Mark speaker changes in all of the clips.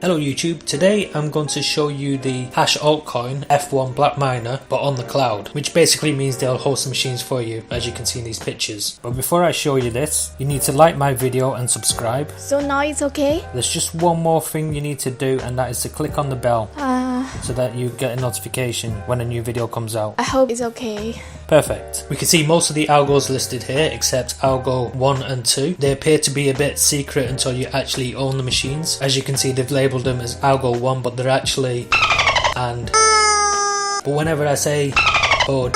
Speaker 1: Hello YouTube, today I'm going to show you the HashAltcoin F1 blackMiner but on the cloud, which basically means they'll host the machines for you, as you can see in these pictures. But before I show you this, you need to like my video and subscribe.
Speaker 2: So now it's okay?
Speaker 1: There's just one more thing you need to do, and that is to click on the bell so that you get a notification when a new video comes out.
Speaker 2: I hope it's okay.
Speaker 1: Perfect. We can see most of the algos listed here except algo 1 and 2. They appear to be a bit secret until you actually own the machines. As you can see, they've labelled them as algo 1, but they're actually and. But whenever I say or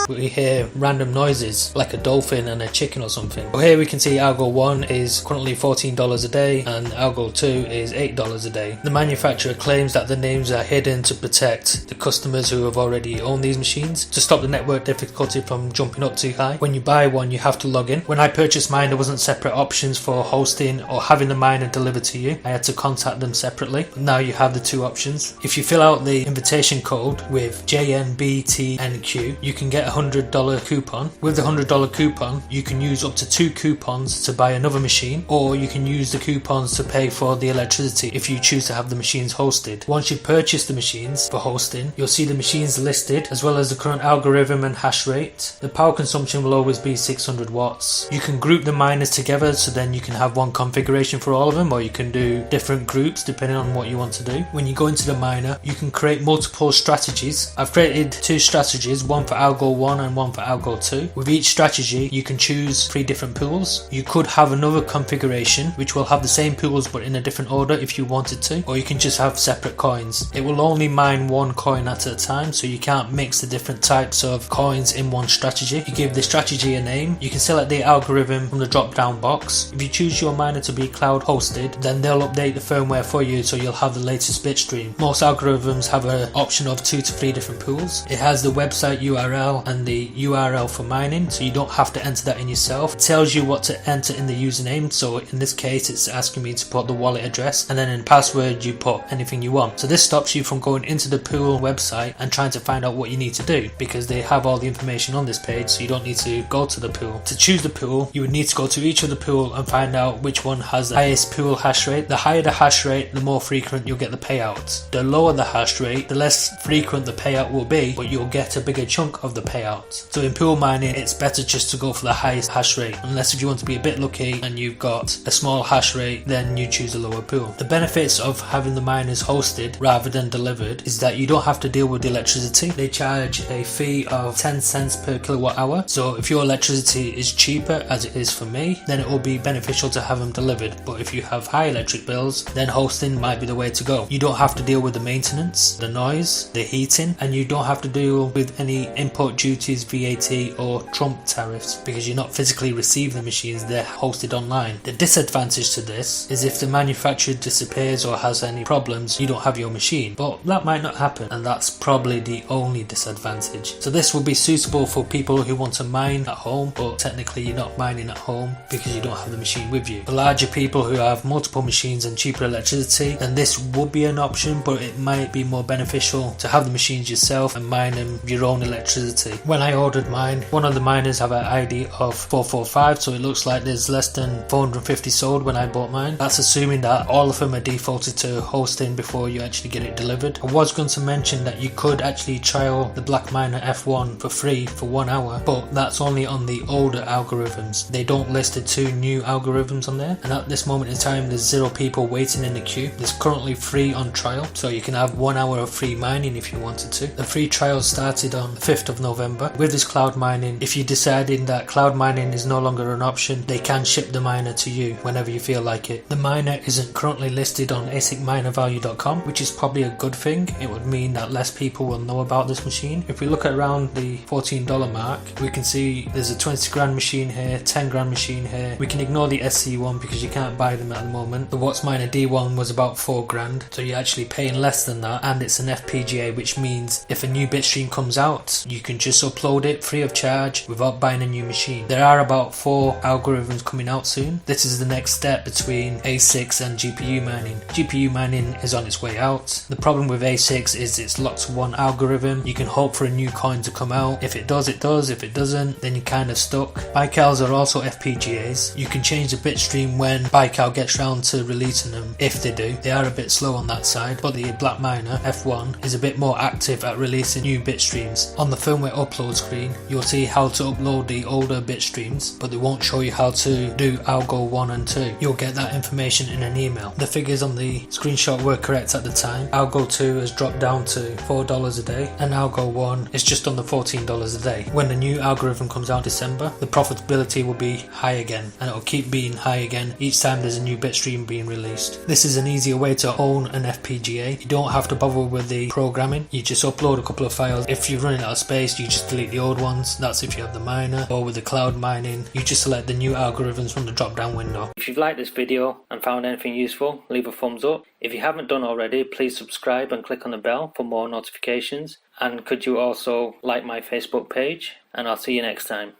Speaker 1: we hear random noises like a dolphin and a chicken or something. But here we can see algo 1 is currently $14 a day and algo 2 is $8 a day. The manufacturer claims that the names are hidden to protect the customers who have already owned these machines, to stop the network difficulty from jumping up too high. When you buy one, you have to log in. When I purchased mine, there wasn't separate options for hosting or having the miner delivered to you. I had to contact them separately. Now you have the two options. If you fill out the invitation code with JNBTNQ, you can get a $100 coupon. With the $100 coupon, you can use up to 2 coupons to buy another machine, or you can use the coupons to pay for the electricity if you choose to have the machines hosted. Once you purchase the machines for hosting, you'll see the machines listed as well as the current algorithm and hash rate. The power consumption will always be 600 watts. You can group the miners together, so then you can have one configuration for all of them, or you can do different groups depending on what you want to do. When you go into the miner, you can create multiple strategies. I've created 2 strategies, one for algo 1 and one for algo 2. With each strategy, you can choose 3 different pools. You could have another configuration which will have the same pools but in a different order if you wanted to, or you can just have separate coins. It will only mine one coin at a time, so you can't mix the different types of coins in one strategy. You give the strategy a name. You can select the algorithm from the drop down box. If you choose your miner to be cloud hosted, then they'll update the firmware for you, so you'll have the latest bit stream. Most algorithms have an option of 2 to 3 different pools. It has the website URL and the URL for mining, so you don't have to enter that in yourself. It tells you what to enter in the username, so in this case it's asking me to put the wallet address, and then in password you put anything you want. So this stops you from going into the pool website and trying to find out what you need to do, because they have all the information on this page, so you don't need to go to the pool. To choose the pool, you would need to go to each of the pool and find out which one has the highest pool hash rate. The higher the hash rate, the more frequent you'll get the payout. The lower the hash rate, the less frequent the payout will be, but you'll get a bigger chunk of the payout. So in pool mining, it's better just to go for the highest hash rate, unless if you want to be a bit lucky and you've got a small hash rate, then you choose a lower pool. The benefits of having the miners hosted rather than delivered is that you don't have to deal with the electricity. They charge a fee of 10 cents per kilowatt hour, so if your electricity is cheaper, as it is for me, then it will be beneficial to have them delivered. But if you have high electric bills, then hosting might be the way to go. You don't have to deal with the maintenance, the noise, the heating, and you don't have to deal with any import duties, VAT or Trump tariffs, because you're not physically receiving the machines, they're hosted online. The disadvantage to this is if the manufacturer disappears or has any problems, you don't have your machine, but that might not happen, and that's probably the only disadvantage. So this will be suitable for people who want to mine at home, but technically you're not mining at home because you don't have the machine with you. For larger people who have multiple machines and cheaper electricity, then this would be an option, but it might be more beneficial to have the machines yourself and mine them your own electricity. When I ordered mine, one of the miners have an ID of 445, so it looks like there's less than 450 sold when I bought mine. That's assuming that all of them are defaulted to hosting before you actually get it delivered. I was going to mention that you could actually trial the blackMiner F1 for free for 1 hour, but that's only on the older algorithms. They don't list the 2 new algorithms on there, and at this moment in time there's 0 people waiting in the queue. There's currently free on trial, so you can have 1 hour of free mining if you wanted to. The free trial started on the 5th of November. With this cloud mining, if you're deciding that cloud mining is no longer an option, they can ship the miner to you whenever you feel like it. The miner isn't currently listed on asicminervalue.com, which is probably a good thing. It would mean that less people will know about this machine. If we look at around the $14 mark, we can see there's a 20 grand machine here, 10 grand machine here. We can ignore the SC one because you can't buy them at the moment. The Watts Miner D1 was about 4 grand, so you're actually paying less than that, and it's an FPGA, which means if a new bitstream comes out, you can just just upload it free of charge without buying a new machine. There are about 4 algorithms coming out soon. This is the next step between ASICs and GPU mining. GPU mining is on its way out. The problem with ASICs is it's locked to one algorithm. You can hope for a new coin to come out. If it does, it does. If it doesn't, then you're kind of stuck. Bicals are also FPGAs. You can change the bit stream when Bical gets round to releasing them, if they do. They are a bit slow on that side, but the blackMiner F1 is a bit more active at releasing new bit streams. On the firmware upload screen, you'll see how to upload the older bit streams, but they won't show you how to do Algo 1 and 2. You'll get that information in an email. The figures on the screenshot were correct at the time. Algo 2 has dropped down to $4 a day, and Algo 1 is just under $14 a day. When the new algorithm comes out in December, the profitability will be high again, and it'll keep being high again each time there's a new bit stream being released. This is an easier way to own an FPGA. You don't have to bother with the programming. You just upload a couple of files. If you're running out of space, you just delete the old ones. That's if you have the miner, or with the cloud mining, you just select the new algorithms from the drop down window. If you've liked this video and found anything useful, leave a thumbs up. If you haven't done already, please subscribe and click on the bell for more notifications. And could you also like my Facebook page? And I'll see you next time.